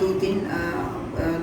2-3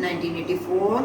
1984,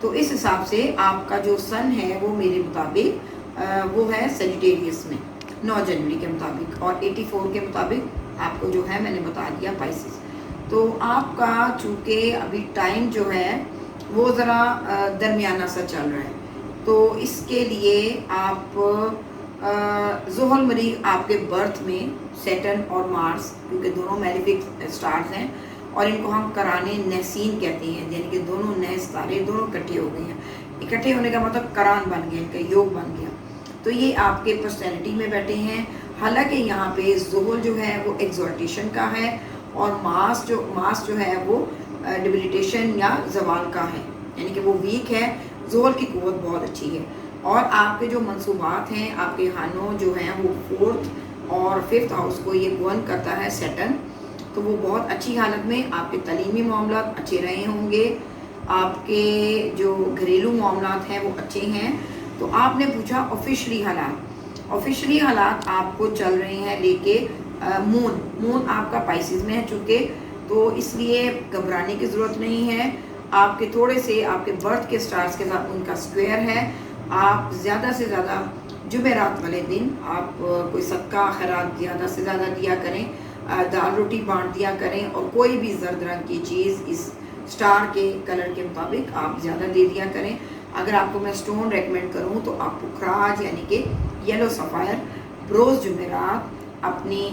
تو اس حساب سے آپ کا جو سن ہے وہ میرے مطابق وہ ہے سیجیٹیریس میں 9 جنوری کے مطابق، اور 84 کے مطابق آپ کو جو ہے میں نے بتا دیا پائسس۔ تو آپ کا چونکہ ابھی ٹائم جو ہے وہ ذرا درمیانہ سا چل رہا ہے، تو اس کے لیے آپ زحل مریخ آپ کے برتھ میں سیٹرن اور مارس، کیونکہ دونوں میلیفک اسٹارز ہیں اور ان کو ہم کرانے نحسین کہتے ہیں، یعنی کہ دونوں نئے ستارے دونوں اکٹھے ہو گئے ہیں۔ اکٹھے ہونے کا مطلب کران بن گیا، ان کا یوگ بن گیا، تو یہ آپ کے پرسنالٹی میں بیٹھے ہیں۔ حالانکہ یہاں پہ زحل جو ہے وہ ایگزالٹیشن کا ہے، اور ماس جو ہے وہ ڈیبلیٹیشن یا زوال کا ہے، یعنی کہ وہ ویک ہے۔ زحل کی قوت بہت اچھی ہے، اور آپ کے جو منصوبات ہیں، آپ کے خانوں جو ہیں وہ 4th اور 5th ہاؤس کو یہ گورن کرتا ہے سیٹرن، تو وہ بہت اچھی حالت میں آپ کے تعلیمی معاملات اچھے رہے ہوں گے، آپ کے جو گھریلو معاملات ہیں وہ اچھے ہیں۔ تو آپ نے پوچھا آفیشلی حالات آپ کو چل رہے ہیں لے کے مون آپ کا پائسز میں ہے چونکہ، تو اس لیے گھبرانے کی ضرورت نہیں ہے۔ آپ کے تھوڑے سے آپ کے برتھ کے سٹارز کے ساتھ ان کا سکوئر ہے۔ آپ زیادہ سے زیادہ جمعرات والے دن آپ کوئی صدقہ خیرات زیادہ سے زیادہ دیا کریں، دال روٹی بانٹ دیا کریں، اور کوئی بھی زرد رنگ کی چیز اس سٹار کے کلر کے مطابق آپ زیادہ دے دیا کریں۔ اگر آپ کو میں سٹون ریکمینڈ کروں تو آپ پکھراج یعنی کہ یلو سفائر بروز جمعرات اپنی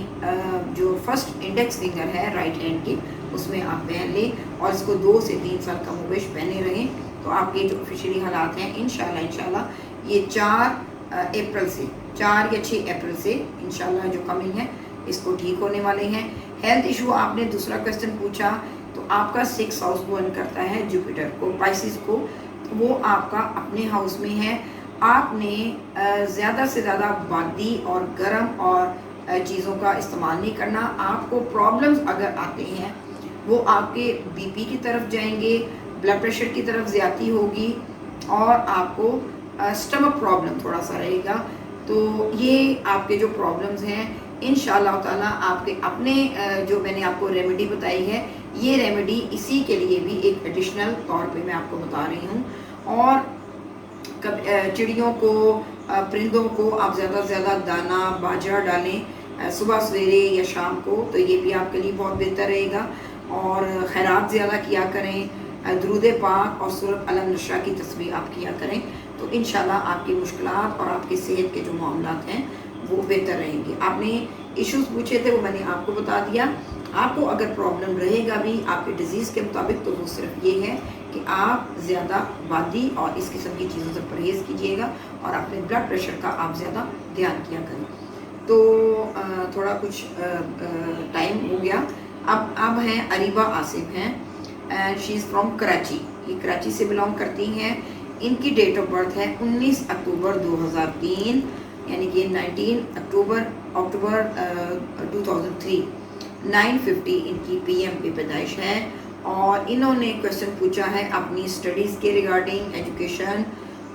جو فرسٹ انڈیکس فنگر ہے رائٹ ہینڈ کی اس میں آپ پہن لیں، اور اس کو 2 سے 3 سال کم و بیش پہنے رہیں، تو آپ کے جو آفیشلی حالات ہیں انشاءاللہ یہ 4 اپریل سے 4 یا 6 اپریل سے انشاءاللہ جو کمنگ ہے اس کو ٹھیک ہونے والے ہیں۔ ہیلتھ ایشو آپ نے دوسرا کوسچن پوچھا، تو آپ کا 6 ہاؤس گورن کرتا ہے جوپیٹر کو، پائسس کو، وہ آپ کا اپنے ہاؤس میں ہے۔ آپ نے زیادہ سے زیادہ بادی اور گرم اور چیزوں کا استعمال نہیں کرنا۔ آپ کو پرابلمز اگر آتے ہیں وہ آپ کے بی پی کی طرف جائیں گے، بلڈ پریشر کی طرف زیادتی ہوگی، اور آپ کو سٹمک پرابلم تھوڑا سا رہے گا۔ تو یہ آپ کے جو پرابلمز ہیں انشاءاللہ تعالیٰ آپ کے اپنے جو میں نے آپ کو ریمیڈی بتائی ہے، یہ ریمیڈی اسی کے لیے بھی ایک ایڈیشنل طور پہ میں آپ کو بتا رہی ہوں۔ اور چڑیوں کو پرندوں کو آپ زیادہ سے زیادہ دانہ باجرہ ڈالیں صبح سویرے یا شام کو، تو یہ بھی آپ کے لیے بہت بہتر رہے گا۔ اور خیرات زیادہ کیا کریں، درود پاک اور سورۃ الم نشرہ کی تسبیح آپ کیا کریں، تو انشاءاللہ آپ کی مشکلات اور آپ کی صحت کے جو معاملات ہیں وہ بہتر رہیں گے۔ آپ نے ایشوز پوچھے تھے وہ میں نے آپ کو بتا دیا۔ آپ کو اگر پرابلم رہے گا بھی آپ کے ڈیزیز کے مطابق تو وہ صرف یہ ہے کہ آپ زیادہ بادی اور اس قسم کی چیزوں سے پرہیز کیجیے گا، اور اپنے بلڈ پریشر کا آپ زیادہ دھیان کیا کریں۔ تو تھوڑا کچھ ٹائم ہو گیا۔ اب ہیں اریبہ آصف ہیں، شی از فرام کراچی، یہ کراچی سے بلانگ کرتی ہیں۔ ان کی ڈیٹ آف برتھ ہے 19 اکتوبر 2003، یعنی کہ 19 اکتوبر 2003، 9:50 ان کی پی ایم پہ پیدائش ہے۔ اور انہوں نے کویسچن پوچھا ہے اپنی اسٹڈیز کے ریگارڈنگ ایجوکیشن،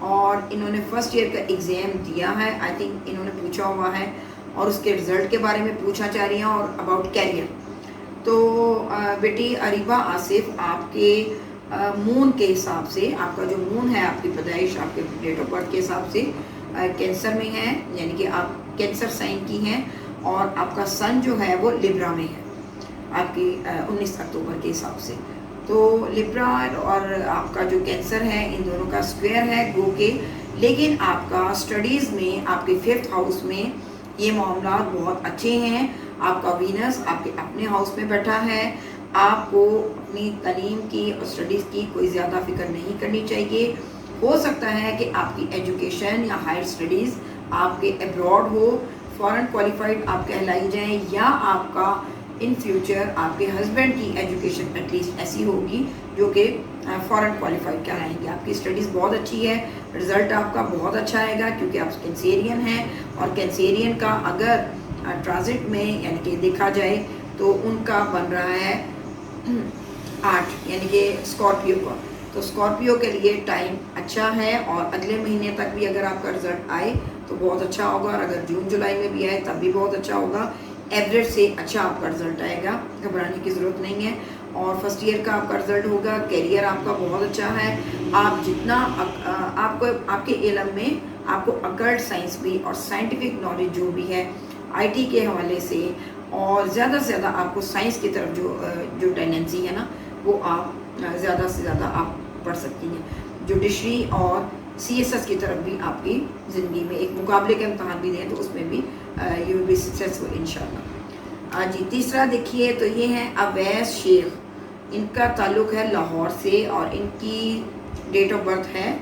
اور انہوں نے فرسٹ ایئر کا ایگزام دیا ہے، آئی تھنک انہوں نے پوچھا ہوا ہے، اور اس کے رزلٹ کے بارے میں پوچھنا چاہ رہی ہیں اور اباؤٹ کیریئر۔ تو بیٹی اریبہ آصف آپ کے مون کے حساب سے، آپ کا جو مون ہے آپ کی پیدائش آپ کے ڈیٹ آف برتھ کے حساب سے کینسر میں ہے، یعنی کہ آپ کینسر سائن کی ہیں، اور آپ کا سن جو ہے وہ لبرا میں ہے آپ کی 19 اکتوبر کے حساب سے۔ تو لبرا اور آپ کا جو کینسر ہے ان دونوں کا سکوئر ہے گو کے، لیکن آپ کا اسٹڈیز میں آپ کے 5th ہاؤس میں یہ معاملات بہت اچھے ہیں۔ آپ کا وینس آپ کے اپنے ہاؤس میں بیٹھا ہے، آپ کو اپنی تعلیم کی اور اسٹڈیز کی کوئی زیادہ فکر نہیں کرنی چاہیے۔ ہو سکتا ہے کہ آپ کی ایجوکیشن یا ہائر اسٹڈیز آپ کے ابراڈ ہو، فورن کوالیفائڈ آپ کہلائی جائیں، یا آپ کا ان فیوچر آپ کے ہسبینڈ کی ایجوکیشن ایٹ لیسٹ ایسی ہوگی جو کہ فورن کوالیفائڈ کہلائیں گے۔ آپ کی اسٹڈیز بہت اچھی ہے، رزلٹ آپ کا بہت اچھا آئے گا، کیونکہ آپ کینسیرین ہیں، اور کینسیرین کا اگر ٹرانزٹ میں یعنی کہ دیکھا جائے تو ان کا بن رہا ہے 8، یعنی کہ اسکارپیو کا، تو اسکارپیو کے لیے ٹائم اچھا ہے، اور اگلے مہینے تک بھی اگر آپ کا رزلٹ آئے تو بہت اچھا ہوگا، اور اگر جون جولائی میں بھی آئے تب بھی بہت اچھا ہوگا۔ ایوریج سے اچھا آپ کا رزلٹ آئے گا، گھبرانے کی ضرورت نہیں ہے۔ اور فرسٹ ایئر کا آپ کا رزلٹ ہوگا. کیریئر آپ کا بہت اچھا ہے. آپ جتنا آپ کو آپ کے علم میں آپ کو اکلٹ سائنس بھی اور سائنٹیفک نالج جو بھی ہے آئی ٹی کے حوالے سے، اور زیادہ سے زیادہ آپ کو سائنس کی طرف جو ٹینڈنسی ہے نا وہ آپ زیادہ سے زیادہ آپ پڑھ سکتی ہیں. جوڈیشری اور CSS کی طرف بھی آپ کی زندگی میں ایک مقابلے کا امتحان بھی دیں تو اس میں بھی یو ول بی سکسیزفل انشاءاللہ. جی تیسرا دیکھیے تو یہ ہے اویس شیخ. ان کا تعلق ہے لاہور سے اور ان کی ڈیٹ آف برتھ ہے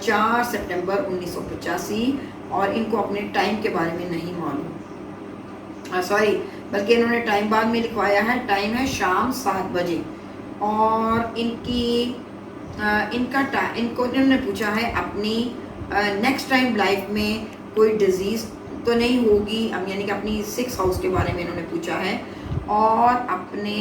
4 سپٹمبر 1985 اور ان کو اپنے ٹائم کے بارے میں نہیں معلوم، سوری بلکہ انہوں نے ٹائم بعد میں لکھوایا ہے. ٹائم ہے شام 7 بجے. اور ان کو انہوں نے پوچھا ہے اپنی نیکسٹ ٹائم لائف میں کوئی ڈیزیز تو نہیں ہوگی، یعنی کہ اپنی 6 ہاؤس کے بارے میں انہوں نے پوچھا ہے اور اپنے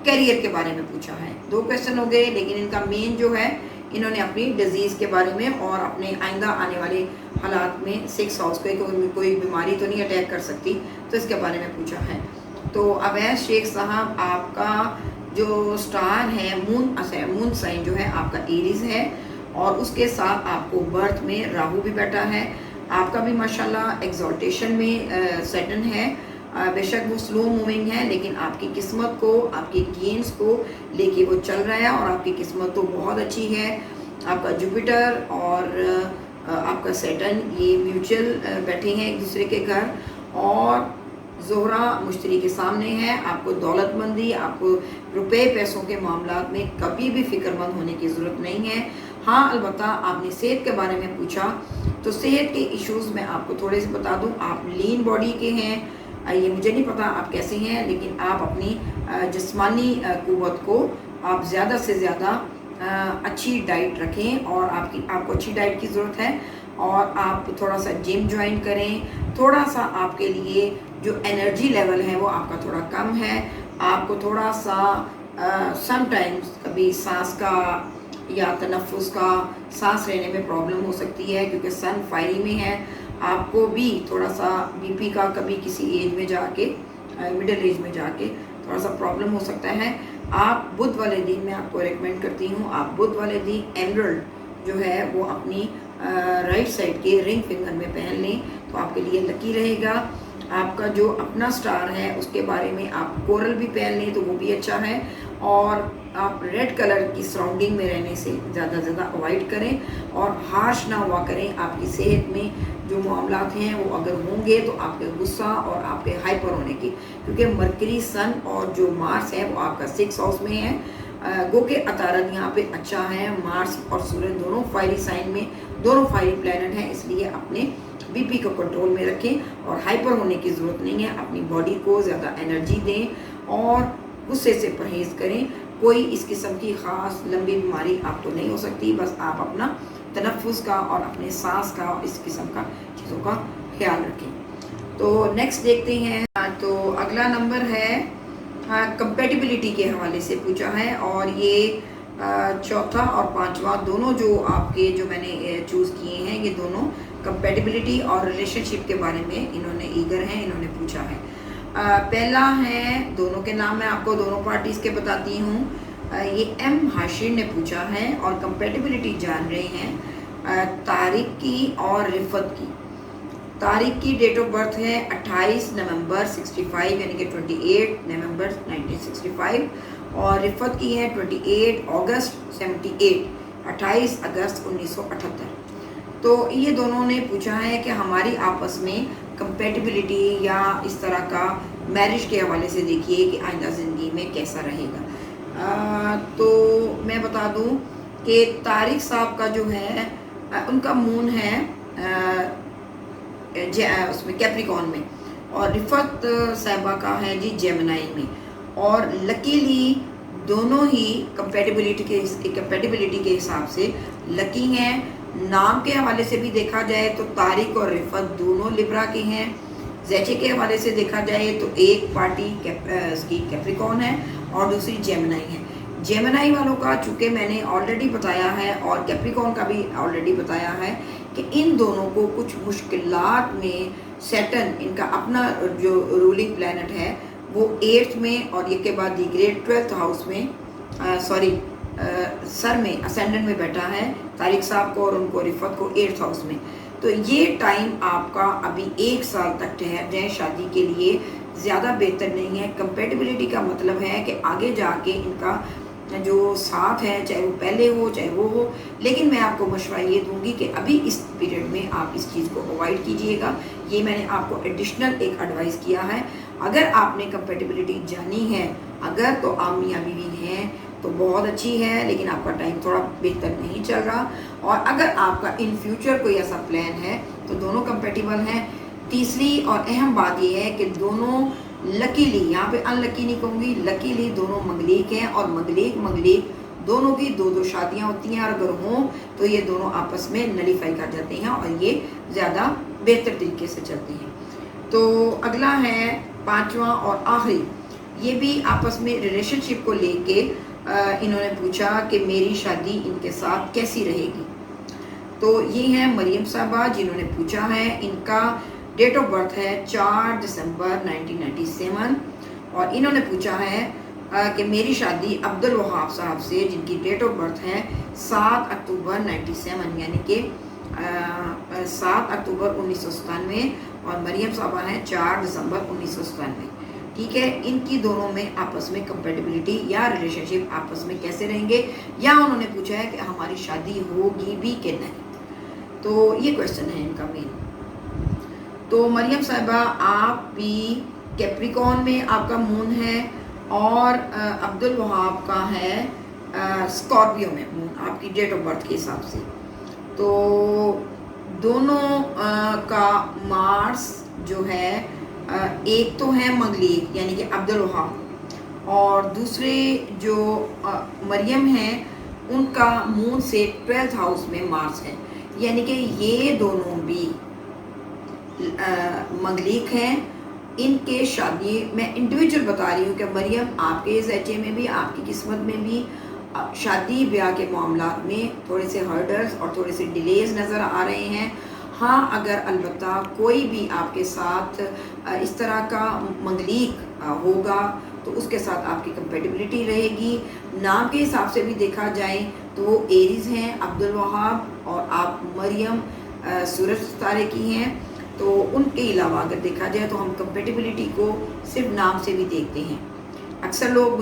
کیریئر کے بارے میں پوچھا ہے. 2 کویشچن ہو گئے، لیکن ان کا مین جو ہے انہوں نے اپنی ڈیزیز کے بارے میں اور اپنے آئندہ آنے والے حالات میں 6 ہاؤس کوئی بیماری تو نہیں اٹیک کر سکتی تو اس کے بارے میں پوچھا ہے. تو اویس شیخ صاحب آپ کا جو سٹار ہے مون سائن جو ہے آپ کا ایریز ہے اور اس کے ساتھ آپ کو برتھ میں راہو بھی بیٹھا ہے. آپ کا بھی ماشاءاللہ ایگزالٹیشن میں سیٹن ہے. بے شک وہ سلو موونگ ہے لیکن آپ کی قسمت کو آپ کی گینز کو لے کے وہ چل رہا ہے اور آپ کی قسمت تو بہت اچھی ہے. آپ کا جوپیٹر اور آپ کا سیٹن یہ میوچل بیٹھے ہیں ایک دوسرے کے گھر، اور زہرہ مشتری کے سامنے ہے. آپ کو دولت مندی، آپ کو روپے پیسوں کے معاملات میں کبھی بھی فکر مند ہونے کی ضرورت نہیں ہے. ہاں البتہ آپ نے صحت کے بارے میں پوچھا تو صحت کے ایشوز میں آپ کو تھوڑے سے بتا دوں. آپ لین باڈی کے ہیں، یہ مجھے نہیں پتا آپ کیسے ہیں، لیکن آپ اپنی جسمانی قوت کو آپ زیادہ سے زیادہ اچھی ڈائٹ رکھیں اور آپ کو اچھی ڈائٹ کی ضرورت ہے. اور آپ تھوڑا سا جم جوائن کریں. تھوڑا سا آپ کے لیے جو انرجی لیول ہے وہ آپ کا تھوڑا کم ہے. آپ کو تھوڑا سا سم ٹائمز کبھی سانس کا یا تنفس کا سانس لینے میں پرابلم ہو سکتی ہے کیونکہ سن فائری میں ہے. آپ کو بھی تھوڑا سا BP کا کبھی کسی ایج میں جا کے مڈل ایج میں جا کے تھوڑا سا پرابلم ہو سکتا ہے. آپ بدھ والے دن میں آپ کو ریکمینڈ کرتی ہوں آپ بدھ والے دن ایمرلڈ جو ہے وہ اپنی رائٹ سائڈ کے رنگ فنگر میں پہن لیں تو آپ کے لیے لکی رہے گا. آپ کا جو اپنا سٹار ہے اس کے بارے میں آپ کورل بھی پہن لیں تو وہ بھی اچھا ہے. اور آپ ریڈ کلر کی سراؤنڈنگ میں رہنے سے زیادہ اوائڈ کریں اور ہارش نہ ہوا کریں. آپ کی صحت میں جو معاملات ہیں وہ اگر ہوں گے تو آپ کے غصہ اور آپ کے ہائپر ہونے کی، کیونکہ مرکری سن اور جو مارس ہے وہ آپ کا 6 ہاؤس میں ہے. گو کہ عطارد یہاں پہ اچھا ہے. مارس اور سورج دونوں فائری سائن میں، دونوں فائری پلانٹ ہیں، اس لیے اپنے BP کو کنٹرول میں رکھیں اور ہائپر ہونے کی ضرورت نہیں ہے. اپنی باڈی کو زیادہ انرجی دیں اور غصے سے پرہیز کریں. کوئی اس قسم کی خاص لمبی بیماری آپ کو نہیں ہو سکتی، بس آپ اپنا تنفس کا اور اپنے سانس کا اور اس قسم کا چیزوں کا خیال رکھیں. تو نیکسٹ دیکھتے ہیں. تو اگلا نمبر ہے کمپیٹیبلٹی کے حوالے سے پوچھا ہے اور یہ چوتھا اور پانچواں دونوں جو آپ کے جو میں نے چوز کیے ہیں یہ دونوں کمپیٹیبلٹی اور ریلیشن شپ کے بارے میں انہوں نے ایگر ہیں، انہوں نے پوچھا ہے. پہلا ہے، دونوں کے نام میں آپ کو دونوں پارٹیز کے بتاتی ہوں. یہ M ہاشر نے پوچھا ہے اور کمپیٹیبلٹی جان رہے ہیں طارق کی اور رفت کی. طارق کی ڈیٹ آف برتھ ہے 28 نومبر 65 یعنی کہ 28 نومبر 1965 اور رفت کی ہے 28 اگست 78 28 اگست 1978. تو یہ دونوں نے پوچھا ہے کہ ہماری آپس میں کمپیٹیبلٹی یا اس طرح کا میرج کے حوالے سے دیکھیے کہ آئندہ زندگی میں کیسا رہے گا. تو میں بتا دوں کہ طارق صاحب کا جو ہے ان کا مون ہے اس میں کیپریکون میں اور رفت صاحبہ کا ہے جی جیمنائی میں. اور لکیلی دونوں ہی کمپیٹیبلٹی کے حساب سے لکی ہیں. نام کے حوالے سے بھی دیکھا جائے تو طارق اور رفت دونوں لبرا کے ہیں. زیچے کے حوالے سے دیکھا جائے تو ایک پارٹی اس کی کیپریکون ہے اور دوسری جیمنائی ہے. جیمنائی والوں کا چونکہ میں نے آلریڈی بتایا ہے اور کیپریکون کا بھی آلریڈی بتایا ہے کہ ان دونوں کو کچھ مشکلات میں سیٹن ان کا اپنا جو رولنگ پلانٹ ہے وہ 8th میں اور یہ کے بعد دی گریٹ 12th ہاؤس میں سر میں اسینڈنٹ میں بیٹھا ہے طارق صاحب کو اور ان کو رفت کو 8th ہاؤس میں. تو یہ ٹائم آپ کا ابھی 1 سال تک ٹھہر جائیں شادی کے لیے زیادہ بہتر نہیں ہے. کمپیٹیبلٹی کا مطلب ہے کہ آگے جا کے ان کا جو ساتھ ہے چاہے وہ پہلے ہو چاہے وہ ہو، لیکن میں آپ کو مشورہ یہ دوں گی کہ ابھی اس پیریڈ میں آپ اس چیز کو اوائڈ کیجئے گا. یہ میں نے آپ کو ایڈیشنل ایک ایڈوائز کیا ہے. اگر آپ نے کمپیٹیبلٹی جانی ہے اگر تو آپ میاں بیوی ہیں تو بہت اچھی ہے، لیکن آپ کا ٹائم تھوڑا بہتر نہیں چل رہا. اور اگر آپ کا ان فیوچر کوئی ایسا پلان ہے تو دونوں کمپیٹیبل ہیں. تیسری اور اہم بات یہ ہے کہ دونوں لکیلی، یہاں پہ ان لکی نہیں کہوں گی، لکیلی دونوں منگلیک ہیں اور منگلیک دونوں کی 2 شادیاں ہوتی ہیں، اور اگر ہوں تو یہ دونوں آپس میں نلیفائی کر جاتے ہیں اور یہ زیادہ بہتر طریقے سے چلتے ہیں. تو اگلا ہے 5واں اور آخری، یہ بھی آپس میں ریلیشن شپ کو لے کے انہوں نے پوچھا کہ میری شادی ان کے ساتھ کیسی رہے گی. تو یہ ہیں مریم صاحبہ جنہوں نے پوچھا ہے. ان کا ڈیٹ آف برتھ ہے 4 دسمبر 1997 اور انہوں نے پوچھا ہے کہ میری شادی عبدالوہاب صاحب سے جن کی ڈیٹ آف برتھ ہے 7 اکتوبر 97 یعنی کہ 7 اکتوبر 1997 اور مریم صاحبہ ہیں 4 دسمبر 1997. ٹھیک ہے، ان کی دونوں میں آپس میں کمپیٹیبلٹی یا ریلیشن شپ آپس میں کیسے رہیں گے، یا انہوں نے پوچھا ہے کہ ہماری شادی ہوگی بھی کہ نہیں. تو یہ کویشچن ہے ان کا مین. تو مریم صاحبہ آپ بھی کیپریکون میں آپ کا مون ہے اور عبدالوہاب کا ہے اسکارپیو میں مون آپ کی ڈیٹ آف برتھ کے حساب سے. تو دونوں کا مارس جو ہے ایک تو ہے منگلیک یعنی کہ عبدالوہاب، اور دوسرے جو مریم ہیں ان کا مون سے 12th ہاؤس میں مارس ہے، یعنی کہ یہ دونوں بھی منگلیک ہیں. ان کے شادی میں انڈیویجول بتا رہی ہوں کہ مریم آپ کے زیچے میں بھی آپ کی قسمت میں بھی شادی بیاہ کے معاملات میں تھوڑے سے ہرڈلز اور تھوڑے سے ڈیلیز نظر آ رہے ہیں. ہاں اگر البتہ کوئی بھی آپ کے ساتھ اس طرح کا منگلیک ہوگا تو اس کے ساتھ آپ کی کمپیٹیبلٹی رہے گی. نام کے حساب سے بھی دیکھا جائے تو وہ ایریز ہیں عبدالوہاب اور آپ مریم سورج ستارے کی ہیں. تو ان کے علاوہ اگر دیکھا جائے تو ہم کمپیٹیبلٹی کو صرف نام سے بھی دیکھتے ہیں. اکثر لوگ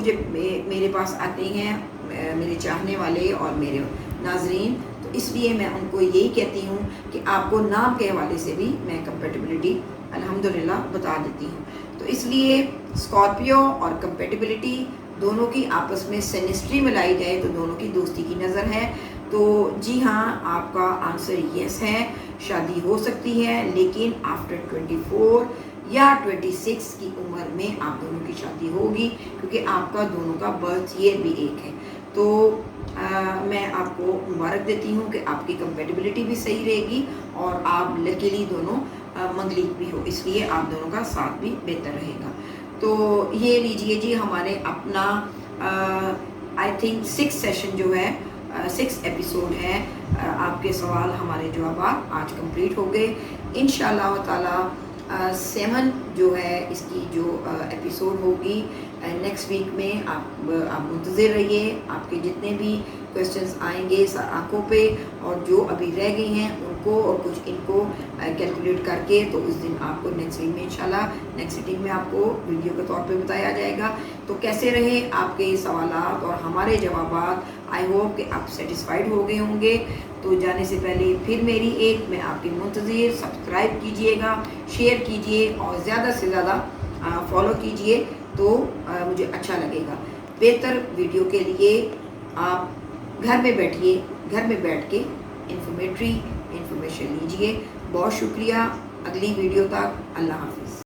میرے پاس آتے ہیں میرے چاہنے والے اور میرے ناظرین، تو اس لیے میں ان کو یہی کہتی ہوں کہ آپ کو نام کے حوالے سے بھی میں کمپیٹیبلٹی الحمدللہ بتا دیتی ہوں. تو اس لیے اسکارپیو اور کمپیٹیبلٹی دونوں کی آپس میں سینسٹری ملائی جائے تو دونوں کی دوستی کی نظر ہے. تو جی ہاں آپ کا آنسر یس ہے، شادی ہو سکتی ہے لیکن آفٹر 24 یا 26 کی عمر میں آپ دونوں کی شادی ہوگی، کیونکہ آپ کا دونوں کا برتھ ایئر بھی ایک ہے. تو میں آپ کو مبارک دیتی ہوں کہ آپ کی کمپیٹیبلٹی بھی صحیح رہے گی اور آپ لکیلی دونوں منگلیک بھی ہو، اس لیے آپ دونوں کا ساتھ بھی بہتر رہے گا. تو یہ لیجئے جی ہمارے اپنا آئی تھنک 6 سیشن جو ہے 6 ایپیسوڈ ہے، آپ کے سوال ہمارے جوابات آج کمپلیٹ ہو گئے. انشاءاللہ تعالی 7 جو ہے اس کی جو ایپیسوڈ ہوگی نیکسٹ ویک میں آپ منتظر رہیے. آپ کے جتنے بھی کویشچنز آئیں گے آنکھوں پہ اور جو ابھی رہ گئی ہیں ان کو اور کچھ ان کو کیلکولیٹ کر کے تو اس دن آپ کو نیکسٹ ویک میں انشاءاللہ نیکسٹ سیٹنگ میں آپ کو ویڈیو کے طور پہ بتایا جائے گا. تو کیسے رہے آپ کے سوالات اور ہمارے جوابات، آئی ہوپ کہ آپ سیٹسفائیڈ ہو گئے ہوں گے. تو جانے سے پہلے پھر میں آپ کی منتظر، سبسکرائب کیجئے گا، شیئر کیجئے اور زیادہ سے زیادہ فالو کیجئے تو مجھے اچھا لگے گا. بہتر ویڈیو کے لیے آپ گھر میں بیٹھیے، گھر میں بیٹھ کے انفارمیشن لیجئے. بہت شکریہ. اگلی ویڈیو تک اللہ حافظ.